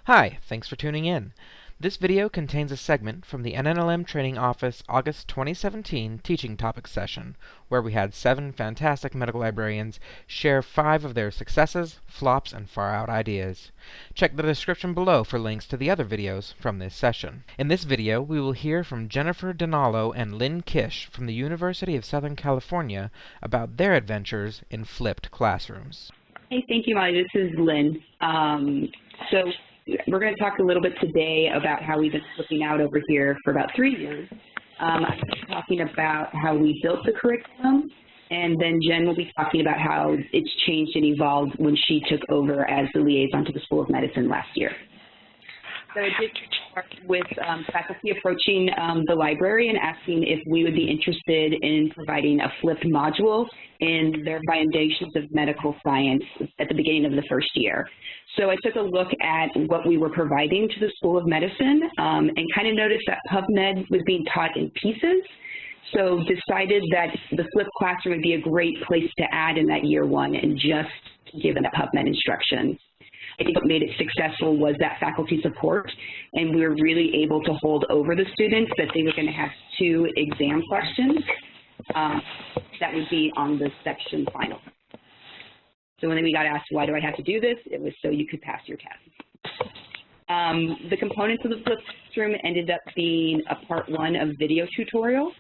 Hi, thanks for tuning in. This video contains a segment from the NNLM Training Office August 2017 Teaching Topics session, where we had 7 fantastic medical librarians share 5 of their successes, flops, and far-out ideas. Check the description below for links to the other videos from this session. In this video, we will hear from Jennifer Dinalo and Lynn Kysh from the University of Southern California about their adventures in flipped classrooms. Hey, thank you, Molly. This is Lynn. So we're going to talk a little bit today about how we've been flipping out over here for about 3 years. I'm talking about how we built the curriculum, and then Jen will be talking about how it's changed and evolved when she took over as the liaison to the School of Medicine last year. So I did start with faculty approaching the library and asking if we would be interested in providing a flipped module in their foundations of medical science at the beginning of the first year. So I took a look at what we were providing to the School of Medicine and kind of noticed that PubMed was being taught in pieces. So decided that the flipped classroom would be a great place to add in that year one and just give them a PubMed instruction. I think what made it successful was that faculty support, and we were really able to hold over the students that they were going to have 2 exam questions that would be on the section final. So when we got asked, why do I have to do this? It was so you could pass your test. The components of the flipped classroom ended up being a part 1 of video tutorials.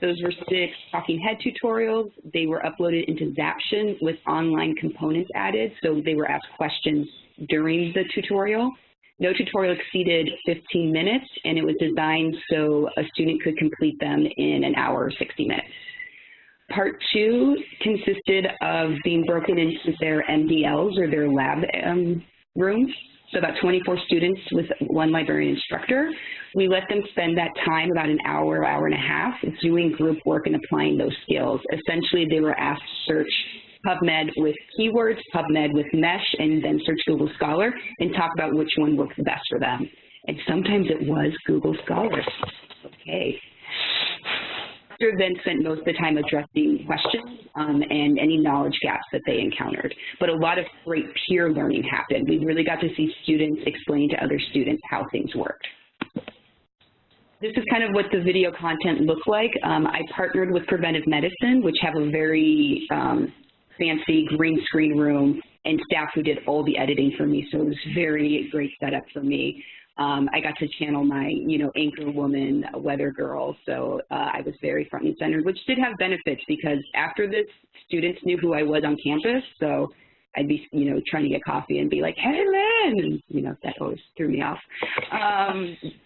Those were 6 talking head tutorials. They were uploaded into Zaption with online components added, so they were asked questions during the tutorial. No tutorial exceeded 15 minutes, and it was designed so a student could complete them in an hour or 60 minutes. Part 2 consisted of being broken into their MDLs, or their lab rooms. So about 24 students with 1 librarian instructor. We let them spend that time, about an hour, hour and a half, doing group work and applying those skills. Essentially, they were asked to search PubMed with keywords, PubMed with mesh, and then search Google Scholar and talk about which one works the best for them. And sometimes it was Google Scholar. Okay. Then spent most of the time addressing questions and any knowledge gaps that they encountered. But a lot of great peer learning happened. We really got to see students explain to other students how things worked. This is kind of what the video content looked like. I partnered with Preventive Medicine, which have a very fancy green screen room and staff who did all the editing for me, so it was very great setup for me. I got to channel my, anchor woman, weather girl, so I was very front and center, which did have benefits because after this, students knew who I was on campus, so I'd be, trying to get coffee and be like, hey, Lynn, and, that always threw me off.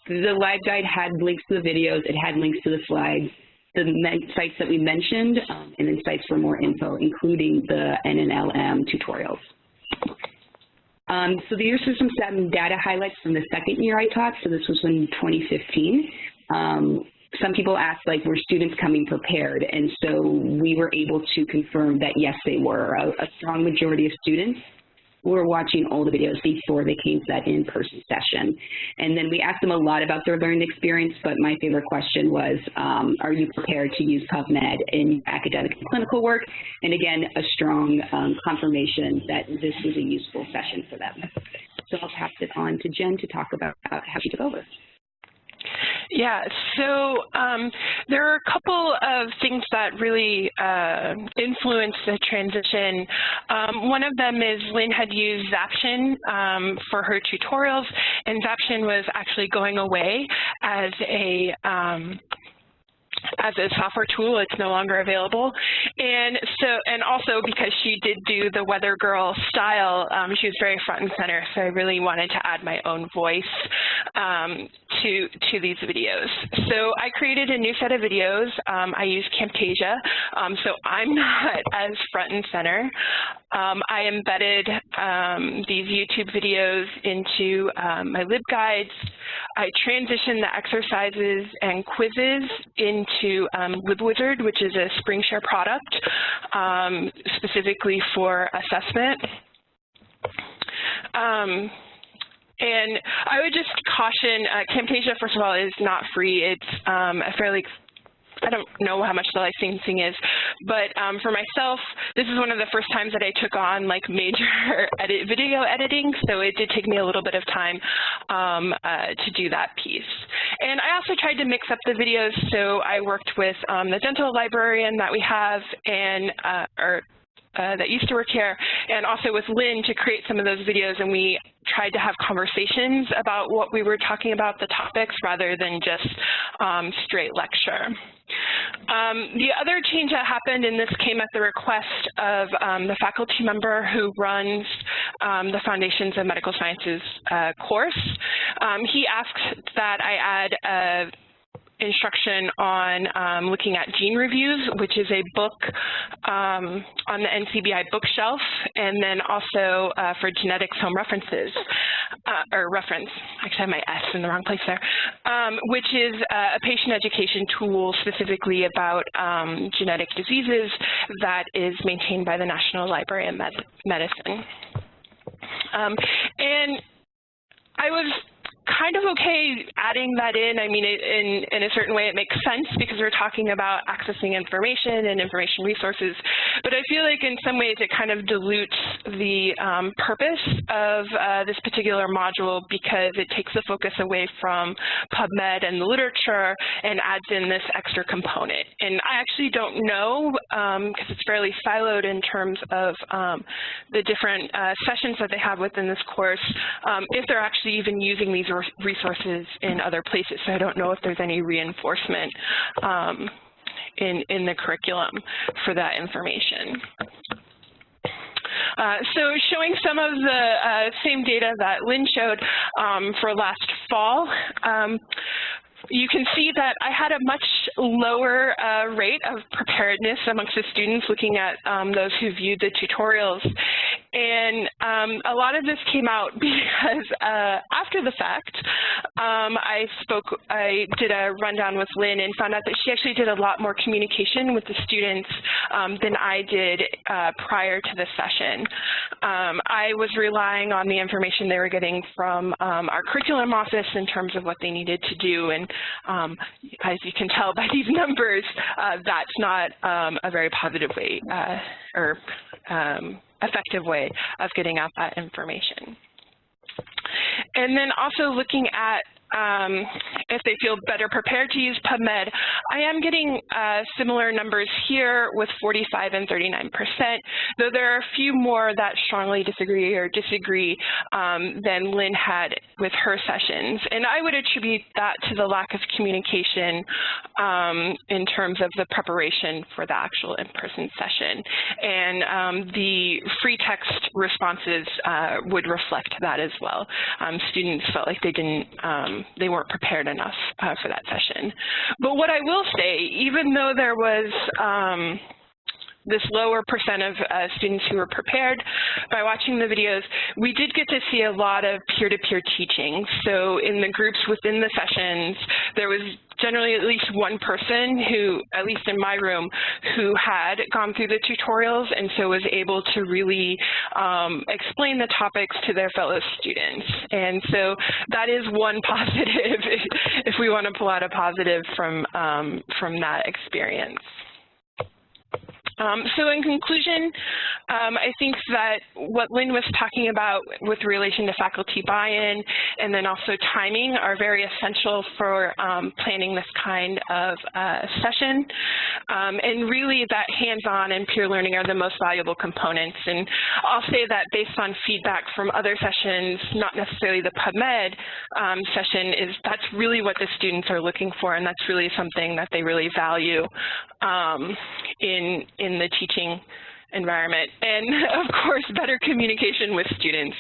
The live guide had links to the videos. It had links to the slides, the sites that we mentioned, and then sites for more info, including the NNLM tutorials. So the year system some data highlights from the second year I taught, so this was in 2015. Some people asked, were students coming prepared? And so we were able to confirm that, yes, they were. A strong majority of students were watching all the videos before they came to that in-person session. And then we asked them a lot about their learning experience, but my favorite question was, are you prepared to use PubMed in academic and clinical work? And again, a strong confirmation that this was a useful session for them. So I'll pass it on to Jen to talk about how she took over. Yeah, so there are a couple of things that really influenced the transition. One of them is Lynn had used Zaption for her tutorials, and Zaption was actually going away as a software tool. It's no longer available. And also because she did do the weather girl style, she was very front and center, so I really wanted to add my own voice to these videos. So I created a new set of videos. I used Camtasia, so I'm not as front and center. I embedded these YouTube videos into my LibGuides. I transitioned the exercises and quizzes into LibWizard, which is a SpringShare product specifically for assessment. And I would just caution, Camtasia, first of all, is not free. It's a fairly, I don't know how much the licensing is, But for myself, this is one of the first times that I took on like major video editing, so it did take me a little bit of time to do that piece. And I also tried to mix up the videos, so I worked with the dental librarian that we have and that used to work here, and also with Lynn to create some of those videos, and we tried to have conversations about what we were talking about, the topics, rather than just straight lecture. The other change that happened, and this came at the request of the faculty member who runs the Foundations of Medical Sciences course. He asked that I add instruction on looking at gene reviews, which is a book on the NCBI bookshelf, and then also for genetics home references, or reference, actually I have my S in the wrong place there, which is a patient education tool specifically about genetic diseases that is maintained by the National Library of Medicine. And I was kind of okay adding that in. I mean, in a certain way it makes sense because we're talking about accessing information and information resources, but I feel like in some ways it kind of dilutes the purpose of this particular module because it takes the focus away from PubMed and the literature and adds in this extra component. And I actually don't know, because it's fairly siloed in terms of the different sessions that they have within this course, if they're actually even using these resources in other places. So I don't know if there's any reinforcement in the curriculum for that information. So showing some of the same data that Lynn showed for last fall, you can see that I had a much lower rate of preparedness amongst the students looking at those who viewed the tutorials. And a lot of this came out because after the fact, I did a rundown with Lynn and found out that she actually did a lot more communication with the students than I did prior to the session. I was relying on the information they were getting from our curriculum office in terms of what they needed to do, and as you can tell by these numbers, that's not a very positive way or effective way of getting out that information. And then also looking at if they feel better prepared to use PubMed, I am getting similar numbers here with 45 and 39%, though there are a few more that strongly disagree than Lynn had with her sessions. And I would attribute that to the lack of communication in terms of the preparation for the actual in-person session. And the free text responses would reflect that as well. Students felt like they weren't prepared enough for that session. But what I will say, even though there was this lower percent of students who were prepared by watching the videos, we did get to see a lot of peer-to-peer teaching. So in the groups within the sessions, there was generally at least one person who, at least in my room, who had gone through the tutorials and so was able to really explain the topics to their fellow students. And so that is one positive if we want to pull out a positive from that experience. So in conclusion, I think that what Lynn was talking about with relation to faculty buy-in and then also timing are very essential for planning this kind of session. And really that hands-on and peer learning are the most valuable components. And I'll say that based on feedback from other sessions, not necessarily the PubMed session, that's really what the students are looking for, and that's really something that they really value in the teaching environment. And of course, better communication with students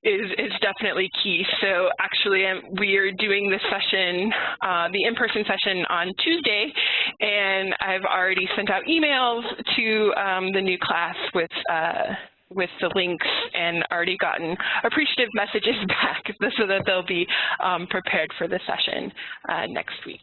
is definitely key. So actually, we are doing this session, the in-person session, on Tuesday, and I've already sent out emails to the new class with the links and already gotten appreciative messages back so that they'll be prepared for the session next week.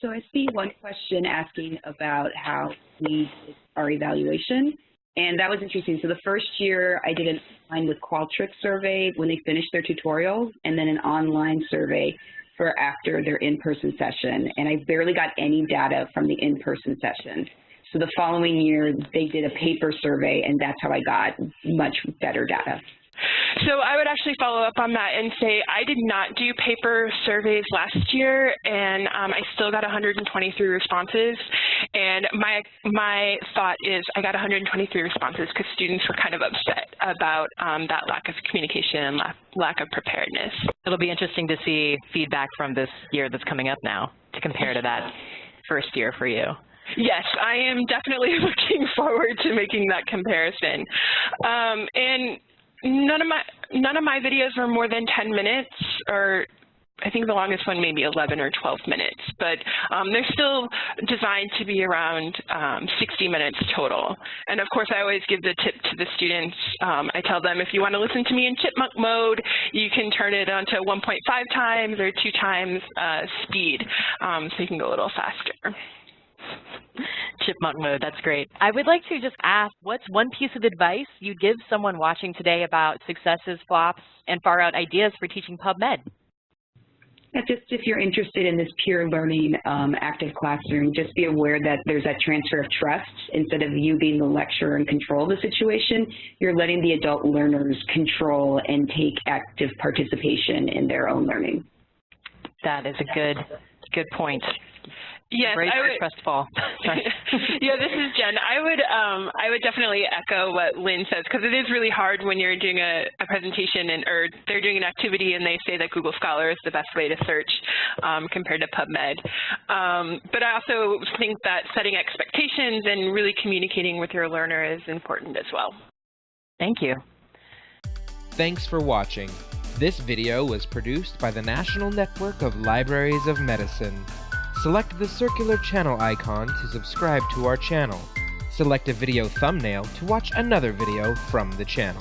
So I see one question asking about how we did our evaluation, and that was interesting. So the first year I did an online with Qualtrics survey when they finished their tutorials, and then an online survey for after their in-person session, and I barely got any data from the in-person session. So the following year, they did a paper survey, and that's how I got much better data. So I would actually follow up on that and say I did not do paper surveys last year, and I still got 123 responses. And my thought is I got 123 responses because students were kind of upset about that lack of communication and lack of preparedness. It'll be interesting to see feedback from this year that's coming up now to compare to that first year for you. Yes, I am definitely looking forward to making that comparison. And none of my videos were more than 10 minutes, or I think the longest one maybe 11 or 12 minutes, but they're still designed to be around 60 minutes total. And of course, I always give the tip to the students. I tell them if you want to listen to me in chipmunk mode, you can turn it onto 1.5 times or 2 times speed, so you can go a little faster. Chipmunk mode, that's great. I would like to just ask, what's one piece of advice you'd give someone watching today about successes, flops, and far-out ideas for teaching PubMed? Yeah, just if you're interested in this peer learning active classroom, just be aware that there's that transfer of trust. Instead of you being the lecturer and control the situation, you're letting the adult learners control and take active participation in their own learning. That is a good point. Yes, Brace for trust fall. Yeah, this is Jen. I would definitely echo what Lynn says, because it is really hard when you're doing a presentation or they're doing an activity and they say that Google Scholar is the best way to search compared to PubMed. But I also think that setting expectations and really communicating with your learner is important as well. Thank you. Thanks for watching. This video was produced by the National Network of Libraries of Medicine. Select the circular channel icon to subscribe to our channel. Select a video thumbnail to watch another video from the channel.